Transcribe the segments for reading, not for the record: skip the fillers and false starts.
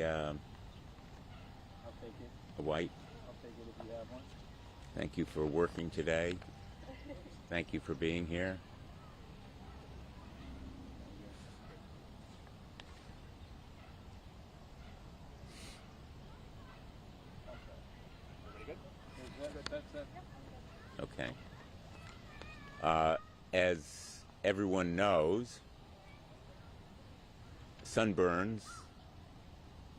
I'll take it. A white. I'll take it if you have one. Thank you for working today. Thank you for being here. Everybody good? That's it. Okay. As everyone knows, sunburns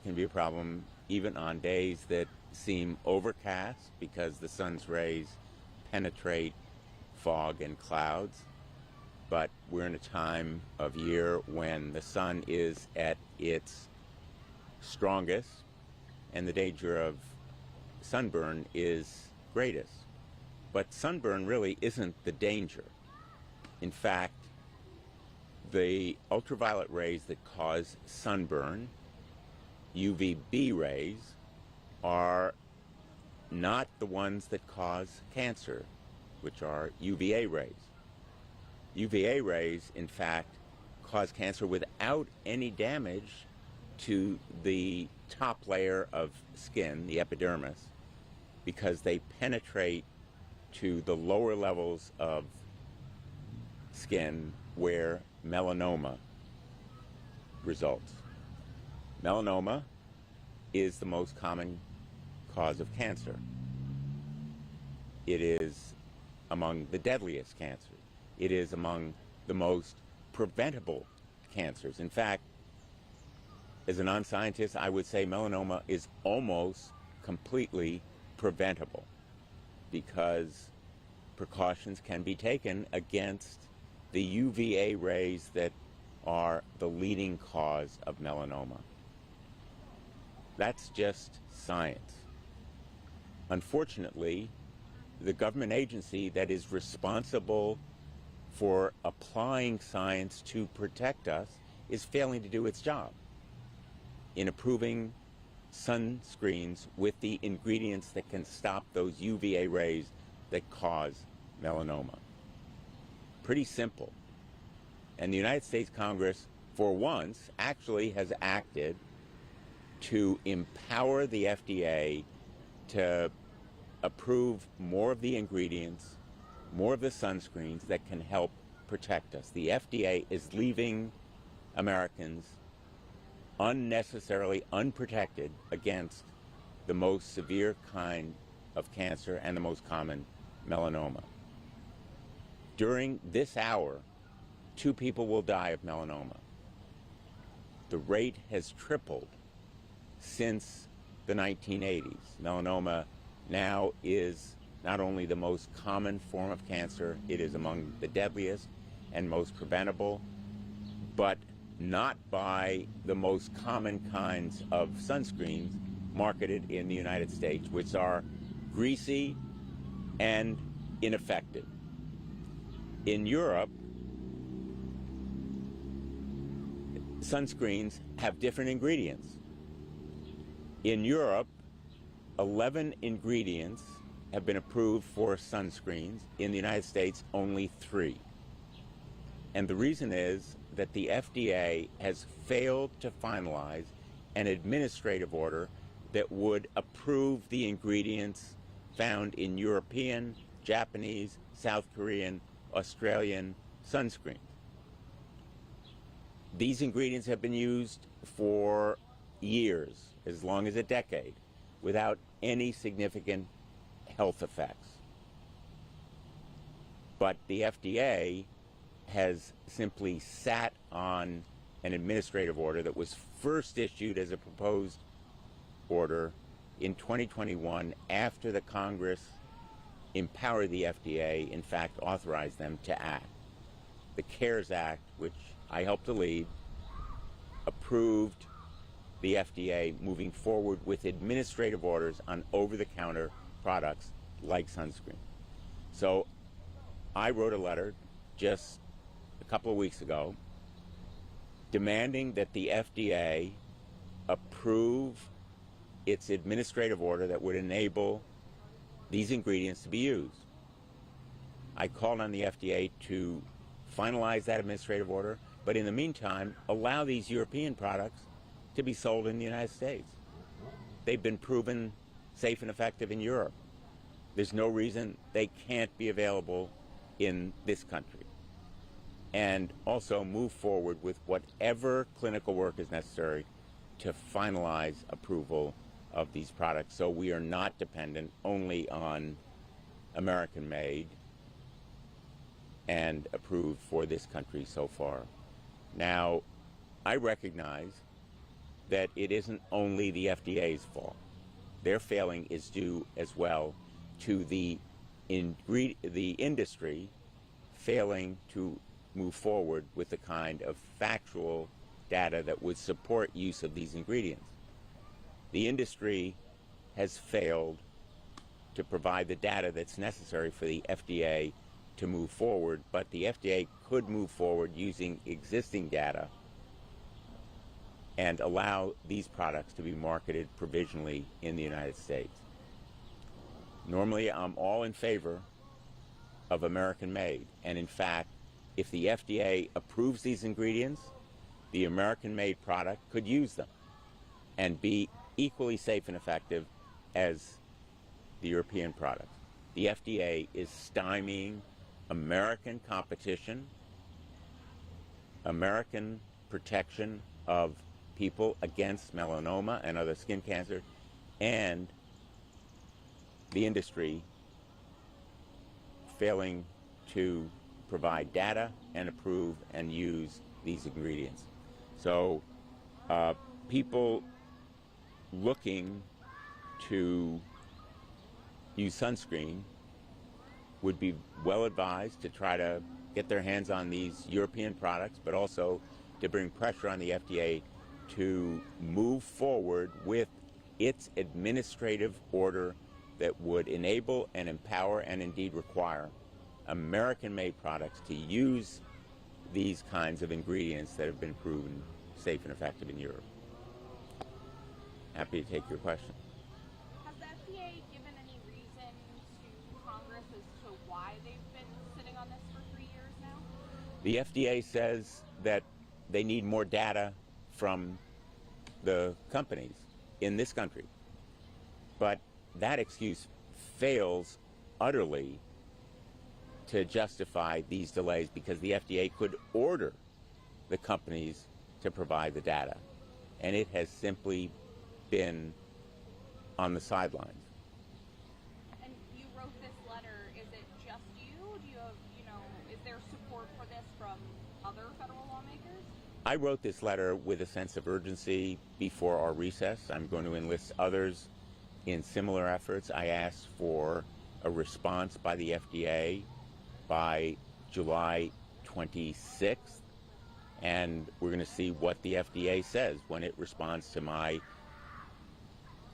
can be a problem even on days that seem overcast because the sun's rays penetrate fog and clouds. But we're in a time of year when the sun is at its strongest and the danger of sunburn is greatest. But sunburn really isn't the danger. In fact, the ultraviolet rays that cause sunburn, UVB rays, are not the ones that cause cancer, which are UVA rays. UVA rays, in fact, cause cancer without any damage to the top layer of skin, the epidermis, because they penetrate to the lower levels of skin where melanoma results. Melanoma is the most common cause of cancer. It is among the deadliest cancers. It is among the most preventable cancers. In fact, as a non-scientist, I would say melanoma is almost completely preventable because precautions can be taken against the UVA rays that are the leading cause of melanoma. That's just science. Unfortunately, the government agency that is responsible for applying science to protect us is failing to do its job in approving sunscreens with the ingredients that can stop those UVA rays that cause melanoma. Pretty simple. And the United States Congress, for once, actually has acted to empower the FDA to approve more of the ingredients, more of the sunscreens that can help protect us. The FDA is leaving Americans unnecessarily unprotected against the most severe kind of cancer and the most common melanoma. During this hour, 2 people will die of melanoma. The rate has tripled since the 1980s. Melanoma now is not only the most common form of cancer, it is among the deadliest and most preventable, but not by the most common kinds of sunscreens marketed in the United States, which are greasy and ineffective. In Europe, sunscreens have different ingredients. In Europe, 11 ingredients have been approved for sunscreens. In the United States, only 3. And the reason is that the FDA has failed to finalize an administrative order that would approve the ingredients found in European, Japanese, South Korean, Australian sunscreen. These ingredients have been used for years, as long as a decade, without any significant health effects. But the FDA has simply sat on an administrative order that was first issued as a proposed order in 2021 after the Congress empowered the FDA, in fact authorized them to act. The CARES Act, which I helped to lead, approved the FDA moving forward with administrative orders on over-the-counter products like sunscreen. So I wrote a letter just a couple of weeks ago demanding that the FDA approve its administrative order that would enable these ingredients to be used. I called on the FDA to finalize that administrative order, but in the meantime, allow these European products to to be sold in the United States. They've been proven safe and effective in Europe. There's no reason they can't be available in this country. And also move forward with whatever clinical work is necessary to finalize approval of these products, so we are not dependent only on American-made and approved for this country so far. Now, I recognize that it isn't only the FDA's fault. Their failing is due as well to the industry failing to move forward with the kind of factual data that would support use of these ingredients. The industry has failed to provide the data that's necessary for the FDA to move forward, but the FDA could move forward using existing data and allow these products to be marketed provisionally in the United States. Normally, I'm all in favor of American-made, and in fact, if the FDA approves these ingredients, the American-made product could use them and be equally safe and effective as the European product. The FDA is stymieing American competition, American protection of people against melanoma and other skin cancer, and the industry failing to provide data and approve and use these ingredients. So people looking to use sunscreen would be well advised to try to get their hands on these European products, but also to bring pressure on the FDA to move forward with its administrative order that would enable and empower and indeed require American-made products to use these kinds of ingredients that have been proven safe and effective in Europe. Happy to take your question. Has the FDA given any reason to Congress as to why they've been sitting on this for 3 years now? The FDA says that they need more data from the companies in this country. But that excuse fails utterly to justify these delays, because the FDA could order the companies to provide the data, and it has simply been on the sidelines. And you wrote this letter. Is it just you? Do you have, is there support for this from other federal lawmakers? I wrote this letter with a sense of urgency before our recess. I'm going to enlist others in similar efforts. I asked for a response by the FDA by July 26th, and we're going to see what the FDA says when it responds to my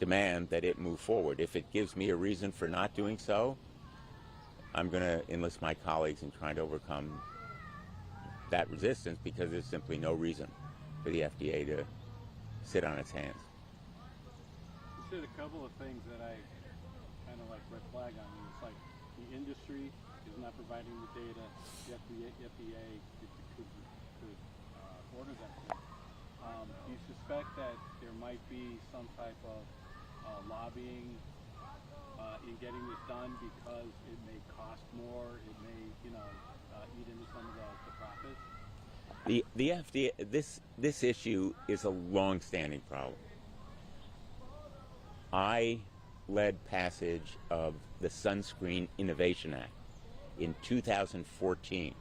demand that it move forward. If it gives me a reason for not doing so, I'm going to enlist my colleagues in trying to overcome that resistance, because there's simply no reason for the FDA to sit on its hands. You said a couple of things that I kind of like red flag on you. It's like the industry is not providing the data. The FDA could order that thing. Do you suspect that there might be some type of lobbying in getting this done, because it may cost more, it may, eat into some of the profits? The FDA, this issue is a long-standing problem. I led passage of the Sunscreen Innovation Act in 2014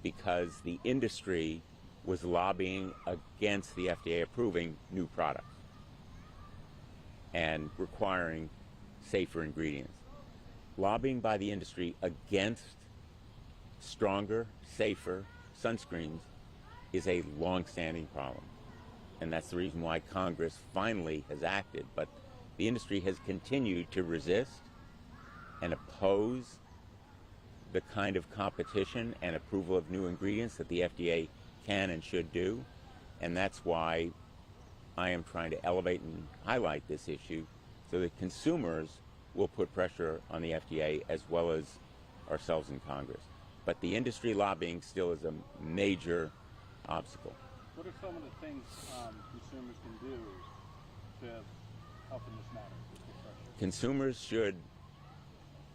because the industry was lobbying against the FDA approving new products and requiring safer ingredients. Lobbying by the industry against stronger, safer sunscreens is a long-standing problem. And that's the reason why Congress finally has acted. But the industry has continued to resist and oppose the kind of competition and approval of new ingredients that the FDA can and should do. And that's why I am trying to elevate and highlight this issue so that consumers will put pressure on the FDA as well as ourselves in Congress. But the industry lobbying still is a major obstacle. What are some of the things consumers can do to help in this matter? Consumers should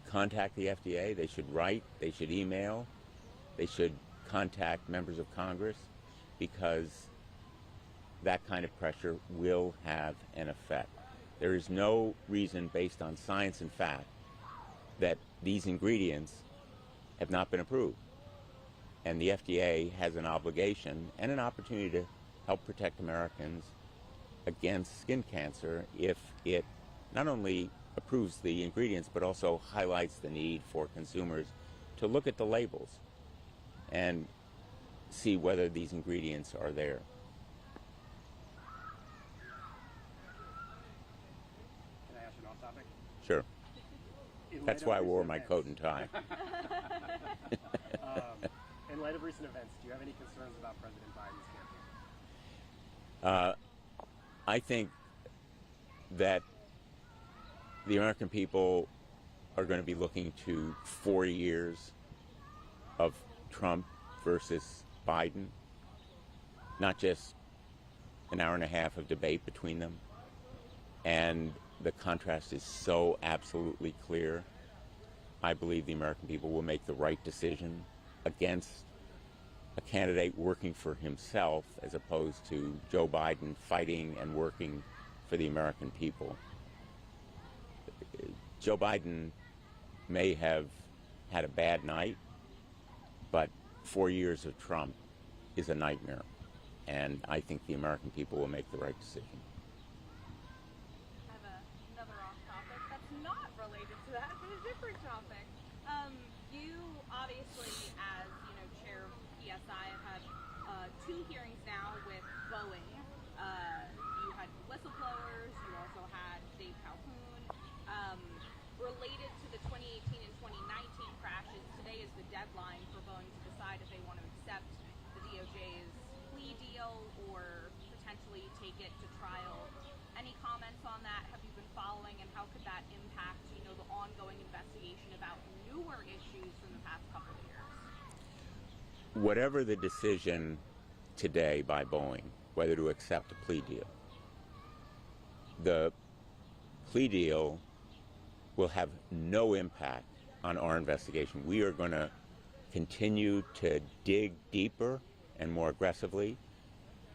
contact the FDA. They should write. They should email. They should contact members of Congress, because that kind of pressure will have an effect. There is no reason, based on science and fact, that these ingredients have not been approved. And the FDA has an obligation and an opportunity to help protect Americans against skin cancer if it not only approves the ingredients but also highlights the need for consumers to look at the labels and see whether these ingredients are there. Can I ask you an off-topic? Sure. In That's light of why I wore recent my events- coat and tie. In light of recent events, do you have any concerns about President Biden's campaign? I think that the American people are going to be looking to 4 years of Trump versus Biden, not just an hour and a half of debate between them. And the contrast is so absolutely clear. I believe the American people will make the right decision against a candidate working for himself as opposed to Joe Biden fighting and working for the American people. Joe Biden may have had a bad night, but 4 years of Trump is a nightmare. And I think the American people will make the right decision. I have another off topic that's not related to that, but a different topic. You obviously, as chair of PSI, have had 2 hearings now with Boeing. You had whistleblowers. You also had Dave Calhoun. Related to the 2018 and 2019 crashes, today is the deadline for Boeing to decide if they want to accept the DOJ's plea deal or potentially take it to trial. Any comments on that? Have you been following, and how could that impact, the ongoing investigation about newer issues from the past couple of years? Whatever the decision today by Boeing, whether to accept a plea deal, the plea deal will have no impact on our investigation. We are going to continue to dig deeper and more aggressively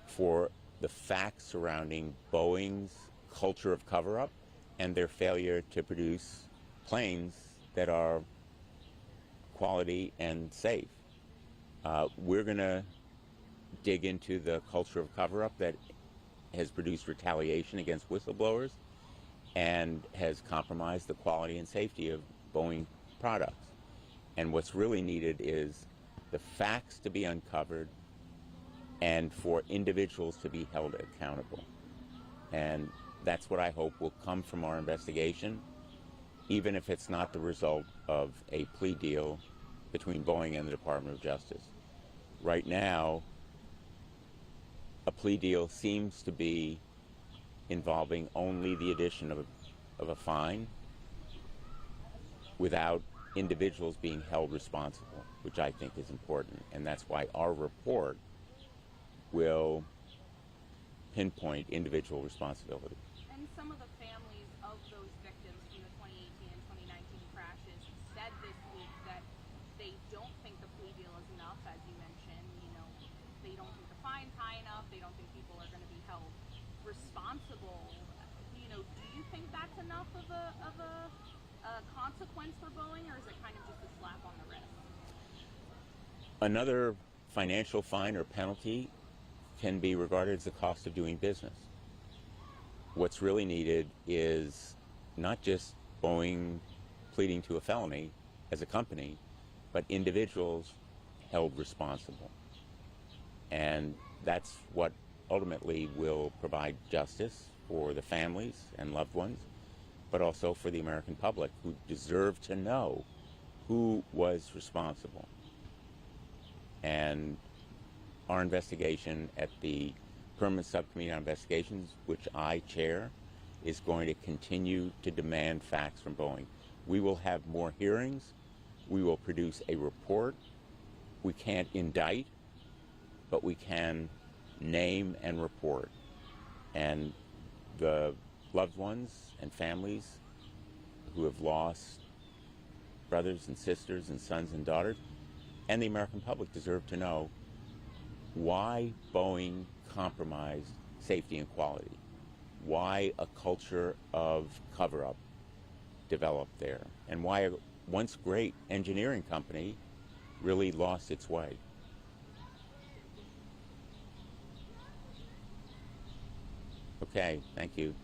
for the facts surrounding Boeing's culture of cover-up and their failure to produce planes that are quality and safe. We're going to dig into the culture of cover-up that has produced retaliation against whistleblowers and has compromised the quality and safety of Boeing products. And what's really needed is the facts to be uncovered and for individuals to be held accountable. And that's what I hope will come from our investigation, even if it's not the result of a plea deal between Boeing and the Department of Justice. Right now, a plea deal seems to be involving only the addition of a fine without individuals being held responsible, which I think is important. And that's why our report will pinpoint individual responsibility. And some of the families of those victims from the 2018 and 2019 crashes said this week that they don't think the plea deal is enough, as you mentioned. They don't think the fine's high enough. They don't think people are going to be held responsible. Do you think that's enough of a consequence for Boeing, or is it kind of just a slap on the wrist? Another financial fine or penalty can be regarded as the cost of doing business. What's really needed is not just Boeing pleading to a felony as a company, but individuals held responsible. And that's what ultimately will provide justice for the families and loved ones, but also for the American public, who deserve to know who was responsible. And our investigation at the Permanent Subcommittee on Investigations, which I chair, is going to continue to demand facts from Boeing. We will have more hearings. We will produce a report. We can't indict, but we can name and report. And the loved ones and families who have lost brothers and sisters and sons and daughters, and the American public deserve to know why Boeing compromised safety and quality, why a culture of cover-up developed there, and why a once great engineering company really lost its way. Okay, thank you.